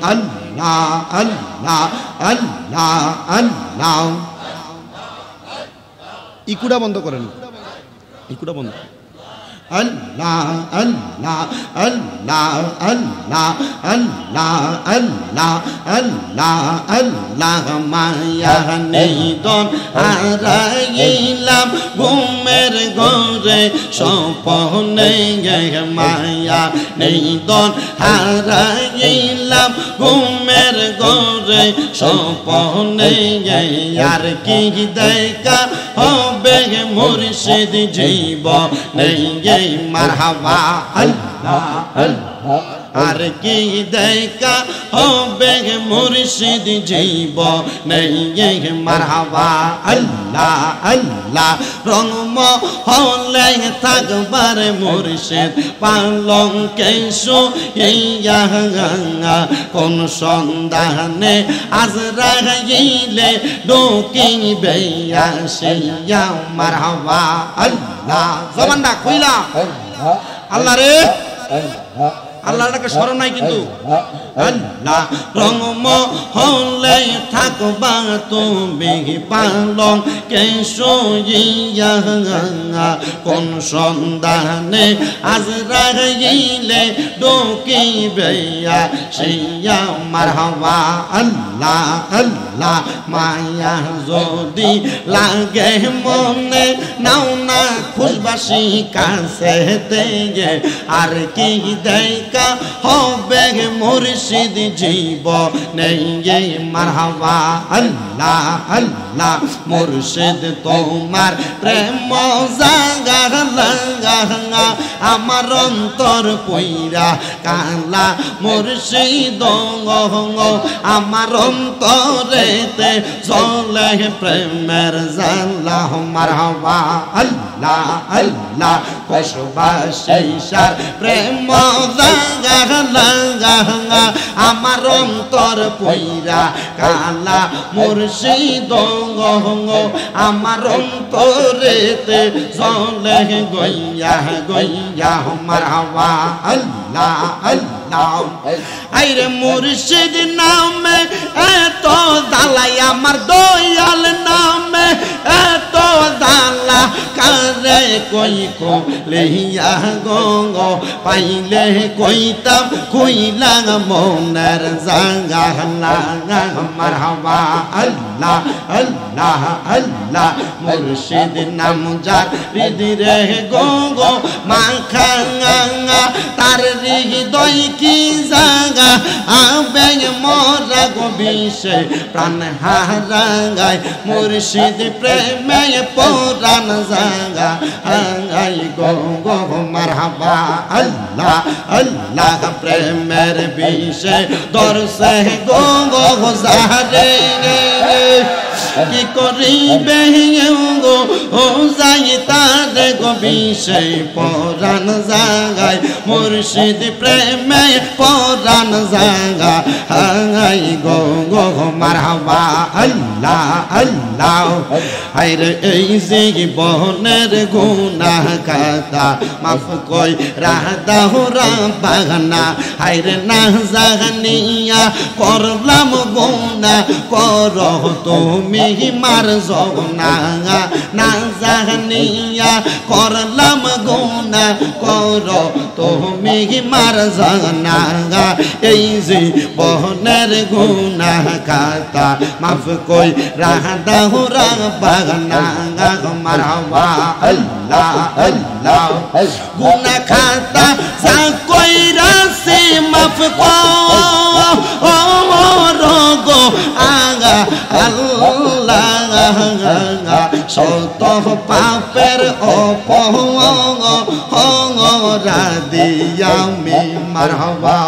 আল্লাহ আল্লাহ আল্লাহ আল্লাহ ইকুটা বন্ধ করেন ইকুটা বন্ধ আল্লাহ আল্লাহ আল্লাহ আল্লাহ আল্লাহ আল্লাহ আল্লাহ আল্লাহ মায়া নিদন হারাইলাম ঘুমের ঘরে স্বপ্নে মায়া নিদন হারাইলাম ঘুমের ঘরে স্বপ্নে আর কি দেখা হবে মুর্শিদ জীবনে মারহাবা আল্লাহ আল্লাহ আর কি দেখা হবে মুর্শিদ জীবনে মারহাবা আল্লাহ আল্লাহ রংমহলে থাকবার মুর্শিদ পালঙ্কে শুইয়া কোন সন্ধানে আজরাইলে ঢুকিবে আসিয়া মারহাবা আল্লাহ জবানটা কইলা আল্লাহ রে আল্লাহটাকে স্মরণ নাই কিন্তু আল্লাহ রংমহলে থাকবা তুমি পালঙ্কে শুইয়া কোন সন্ধানে আজরাইলে ঢুকিবে আসিয়া মারহাবা আল্লাহ আল্লাহ মায়া যদি লাগে মনে নাও না খুশবাসী কাছে দিয়ে আর কি দেখা হবে মুর্শিদ জীবনে মারহাবা আল্লাহ আল্লাহ মুর্শিদ তোমার প্রেম জাগা লাগা আমার অন্তর পইরা কালা মুর্শিদ আমার অন্তরেতে চলে প্রেমের জালা মারহাবা আল্লাহ আল্লাহ খুশবাসীর প্রেম জাগা লাগা আমার অন্তর পইরা কালা মুর্শিদ আমার অন্তরেতে চলে গইয়া গইয়া মারহাবা আল্লাহ আল্লাহ আইরে মুর্শিদ নামে এত দালাই আমার দয়াল নামে এত দালা কারে কই কলিয়া গঙ্গ পাইলে কইতাম কইলা মনের জাগা লাগা মারহাবা আল্লাহ আল্লাহ আল্লাহ মুর্শিদ নাম যার হৃদয়ে গঙ্গ মাখা তার হৃদয় কি জাগা আবে মোরা গোবিশে প্রাণ হারায় মুর্শিদ প্রেমে পরাণ জাগা আই গো মারহাবা আল্লাহ আল্লাহ প্রেমের বিষে দর্শে গো জারে কি করিবে গো ও যাই তার গো বিষে পরাণ জাগায় মুর্শিদ প্রেমে পরাণ জাগা আই গো মারহাবা আল্লাহ আল্লাহ আইরে এই জীবনের গুনাহ কাতা মাফ কই রাধা বাগানা আইরে না জানিয়া করলাম গুনাহ করো তুমি মার জগনা না জানিয়া করলাম গুনাহ করো তুমি মার জগনা এই জীবনের গুনাহ কাতা মাফ কই রাধা বাগানা মারহাবা আল্লাহ আল্লাহ গুনাহ খাতা সা কইরা সে মাফ করো গো আগা আল্লাহ শত পাপের অপরাধী আমি মারহাবা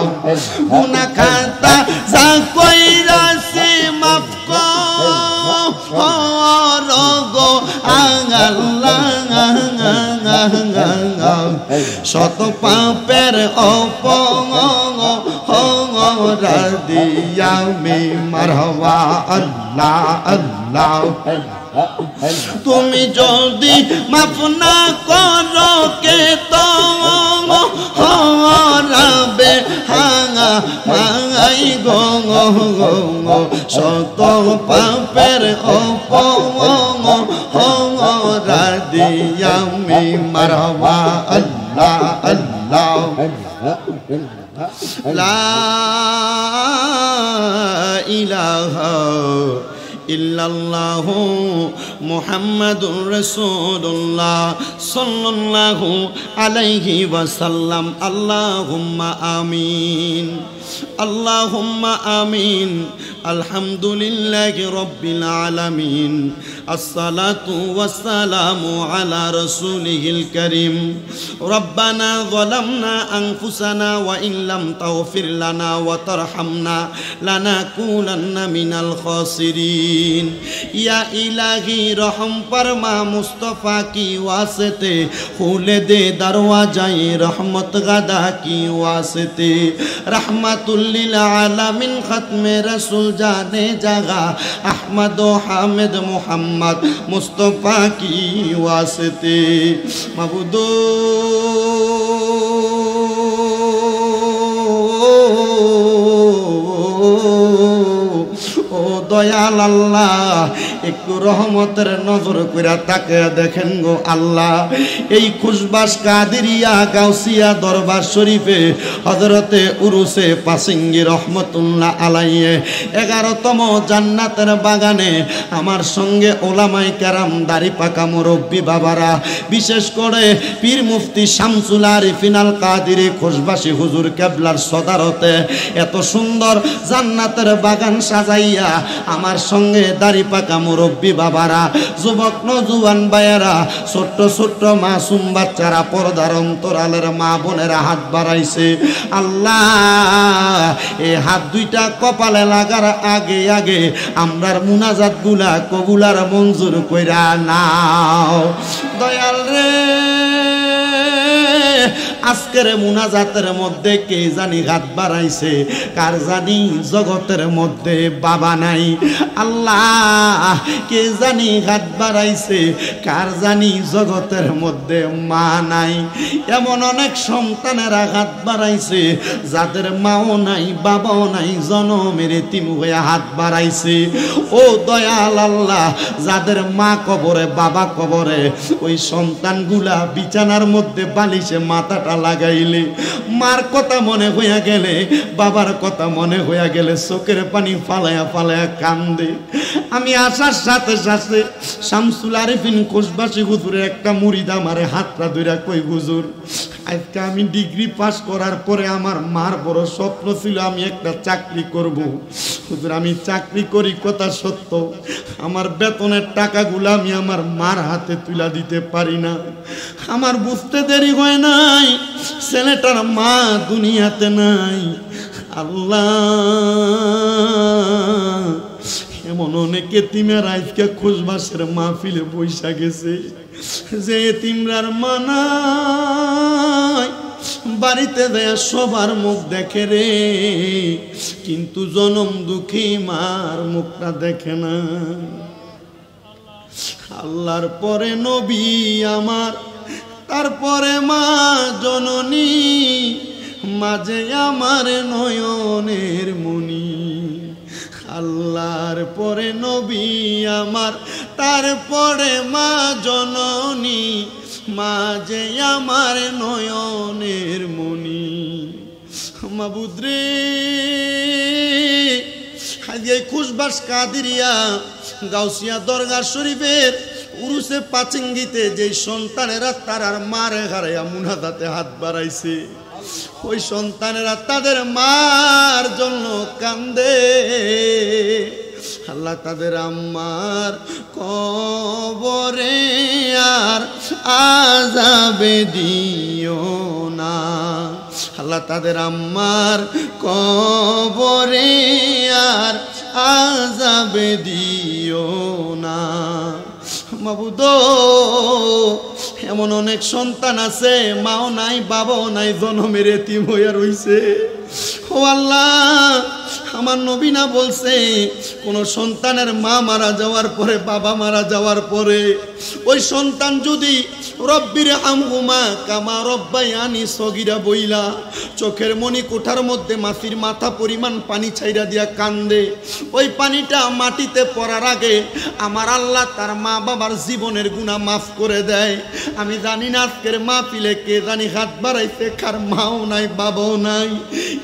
গুনাহ খাতা সা কইরা সে মাফ করো গো আল্লাহ শত পাপের অপরাধী আমি মারহাবা আল্লাহ আল্লাহ তুমি যদি মাফ না করো কে তো হরাবে হাঙা মাঙাই গো শত পাপের হরা দিয়ামি মারহাবা আল্লাহ আল্লাহ লা ইলাহা ইল্লাল্লাহু মুহাম্মাদুর রাসূলুল্লাহ সাল্লাল্লাহু আলাইহি ওয়াসাল্লাম আল্লাহুম্মা আমিন আল্লাহুম্মা আমিন আলহামদুলিল্লাহি রাব্বিল আলামিন আসসালাতু ওয়াসসালামু আলা রাসূলিহিল কারীম রব্বানা যালামনা আনফুসানা ওয়া ইন লাম তাগফির লানা ওয়া তারহামনা লানাকুনান্না মিনাল খাসিরিন ইয়া ইলাহি রহম ফরমা মুস্তাফা কি ওয়াসতে খুলে দে দরওয়াজায়ে রহমত গাদা কি ওয়াসতে रहमतुल लिल आलमीन खत्मे रसूल जाने जगह अहमद व हामिद मोहम्मद मुस्तफ़ा की वास्ते मबूदो ও দয়াল আল্লাহ একটু রহমতের নজর কইরা তাকায়া দেখেন গো আল্লাহ এই খুশবাস কাদেরিয়া গাউসিয়া দরবার শরীফে হযরতে উরুসে পাসিঙ্গি রহমাতুল্লাহ আলাইহি 11তম জান্নাতের বাগানে আমার সঙ্গে ওলামায়ে কেরাম দাড়ি পাকা মুরব্বি বাবারা বিশেষ করে পীর মুফতি শামসুল আরিফিন আল কাদেরী খুশবাসী হুজুর কেবলার সদারতে এত সুন্দর জান্নাতের বাগান সাজাইয়া আমার সঙ্গে দাড়ি পাকা মুরব্বি বাবারা যুবক নওজোয়ান ভাইয়েরা ছোট্ট ছোট্ট মাসুম বাচ্চারা পর্দার অন্তরালের মা বোনেরা হাত বাড়াইছে আল্লাহ এই হাত দুইটা কপালে লাগার আগে আগে আমরার মুনাজাত গুলা কবুলার মঞ্জুর কইরা নাও দয়াল রে আজকের মুনাজাতের মধ্যে কে জানি হাত বাড়াইছে কার জানি জগতের মধ্যে বাবা নাই আল্লাহ কে জানি হাত বাড়াইছে কার জানি জগতের মধ্যে মা নাই এমন অনেক সন্তানেরা হাত বাড়াইছে যাদের মাও নাই বাবাও নাই জনমের এতিম হয়ে হাত বাড়াইছে ও দয়াল আল্লাহ যাদের মা কবরে বাবা কবরে ওই সন্তানগুলা বিছানার মধ্যে বালিশে মাথাটা লাগাইলে মার কথা মনে হইয়া গেলে বাবার কথা মনে হইয়া গেলে চোখের পানি ফালায়া ফালায়া কান্দে আমি আসার সাথে সাথে শামসুল আরিফিন খুশবাসী হুজুরের একটা মুরিদ আমারে হাতটা ধইরা কই হুজুর আজকে আমি ডিগ্রি পাস করার পরে আমার মার বড় স্বপ্ন ছিল আমি একটা চাকরি করব হুজুর আমি চাকরি করি কথা সত্য আমার বেতনের টাকাগুলো আমি আমার মার হাতে তুলে দিতে পারি না আমার বুঝতে দেরি হয় নাই ছেলেটার মা দুনিয়াতে নাই আল্লাহ এমন অনেক এতিমের আজকে খুশবাসের মাহফিলে বৈশা গেছে যে এতিমরার মা নাই বাড়িতে দেয়া সবার মুখ দেখে রে কিন্তু জনম দুঃখী মার মুখটা দেখে না আল্লাহর পরে নবী আমার তারপরে মা জননী মাঝে আমার নয়নের মনি আল্লাহর পরে নবী আমার তারপরে মা জননী মাঝে আমার নয়নের মনি মাবুদ রে আজকে খুশবাস কাদেরিয়া গাউসিয়া দরগা শরীফের উরুসে পাচিঙ্গিতে যে সন্তানেরা তারার মারে হারাইয়া মুনাজাতে হাত বাড়াইছে ওই সন্তানেরা তাদের মার জন্য কান্দে আল্লাহ তাদের আম্মার কবরে আর আযাবে দিও না আল্লাহ তাদের আম্মার কবরে আর আযাবে দিও না মাবুদ এমন অনেক সন্তান আছে মাও নাই বাবাও নাই জনমের এতিম হইয়া রইছে ও আল্লাহ আমার আমার নবী না বলছে কোন সন্তানের মা মারা যাওয়ার পরে, বাবা মারা যাওয়ার পরে ওই সন্তান যদি রব্বির হামহুমা কামা রব্বায়ানি সগীরা বইলা চোখের মনি কোঠার মধ্যে মাছির মাথা পরিমাণ পানি ছাইরা দিয়া কান্দে, ওই পানিটা মাটিতে পড়ার আগে আমার আল্লাহ তার মা বাবার জীবনের গুনাহ মাফ করে দেয়। আমি জানি না আজকের মাহফিলে কে জানি হাত বাড়াইছে কার মাও নাই বাবাও নাই,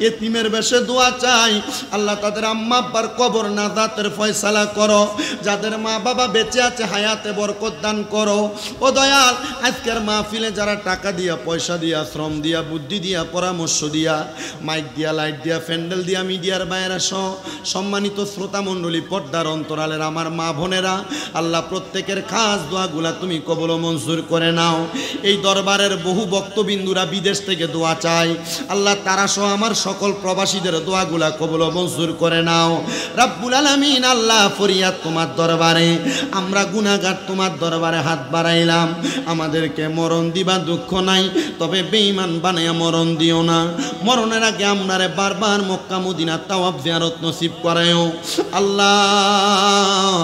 এতিমের বেশে দোয়া চাই আল্লাহ তাদের আম্মা আব্বার কবর নাজাতের ফয়সালা করো, যাদের মা বাবা বেঁচে আছে হায়াতে বরকত দান করো। ও দয়াল, আজকের মাহফিলে যারা টাকা দিয়া, পয়সা দিয়া, শ্রম দিয়া, বুদ্ধি দিয়া, পরামর্শ দিয়া, মাইক দিয়া, লাইট দিয়া, প্যান্ডেল দিয়া, মিডিয়ার বাইরে সহ সম্মানিত শ্রোতা মণ্ডলী, পর্দার অন্তরালের আমার মা বোনেরা, আল্লাহ প্রত্যেকের খাস দোয়াগুলা তুমি কবুল ও মঞ্জুর করে নাও। এই দরবারের বহু ভক্তবিন্দুরা বিদেশ থেকে দোয়া চাই, আল্লাহ তারা সহ আমার সকল প্রবাসীদের দোয়াগুলা কবুল ও মঞ্জুর করে নাও। রাব্বুল আলামিন, আল্লাহ ফরিয়াদ তোমার দরবারে, আমরা গুনাহগার তোমার দরবারে হাত বাড়াইলাম। আমাদেরকে মরণ দিবা দুঃখ নাই, তবে বেঈমান বানাইয়া মরণ দিও না। মরণের আগে আমরারে বারবার মক্কা মদিনা তাওয়াফ জিয়ারত নসিব করায়ও। আল্লাহ,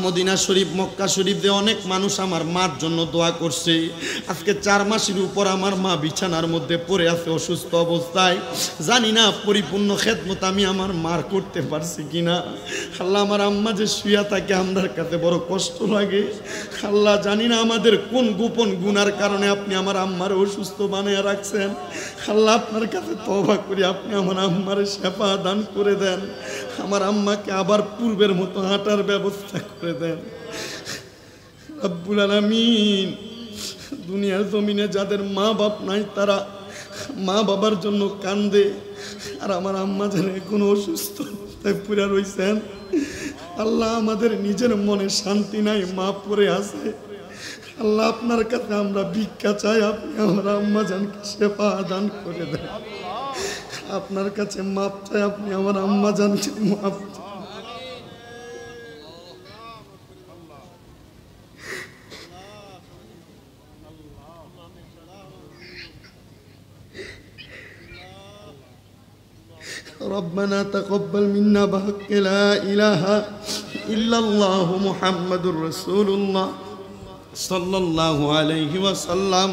মদিনা শরীফ, মক্কা শরীফ দিয়ে অনেক মানুষ আমার মার জন্য দোয়া করছে। আজকে 4 মাসের উপর আমার মা বিছানার মধ্যে পড়ে আছে অসুস্থ অবস্থায়। জানি না পরিপূর্ণ খেদমত আমি আমার মার করতে পারছি কিনা। আল্লাহ, আমার আম্মা যে শুয়া থাকে আমার কাছে বড় কষ্ট লাগে। আল্লাহ, জানি না আমাদের কোন গোপন গুনার কারণে আপনি আমার আম্মারে অসুস্থ বানিয়ে রাখছেন। আল্লাহ, আপনার কাছে তওবা করি, আপনি আমার আম্মারে শেফা দান করে দেন, আমার আম্মাকে আবার পূর্বের মতো হাঁটার ব্যবস্থা করে দেন। রব্বুল আলামিন, দুনিয়ার জমিনে যাদের মা বাপ নাই তারা মা বাবার জন্য কান্দে, আর আমার আম্মা যেন কোনো অসুস্থ অবস্থায় পুরা রয়েছেন। আল্লাহ, আমাদের নিজের মনে শান্তি নাই, মা পড়ে আছে। আল্লাহ, আপনার কাছে আমরা ভিক্ষা চাই, আপনি আমার আম্মা জানকে শেফা দান করে দেন। আপনার কাছে মাপ চাই, আপনি আমার আম্মা জানকে মাপ। ربنا تقبل منا بحق لا إله إلا الله محمد رسول الله صلى الله عليه وسلم।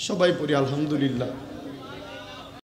সবাই পড়ি আলহামদুলিল্লাহ।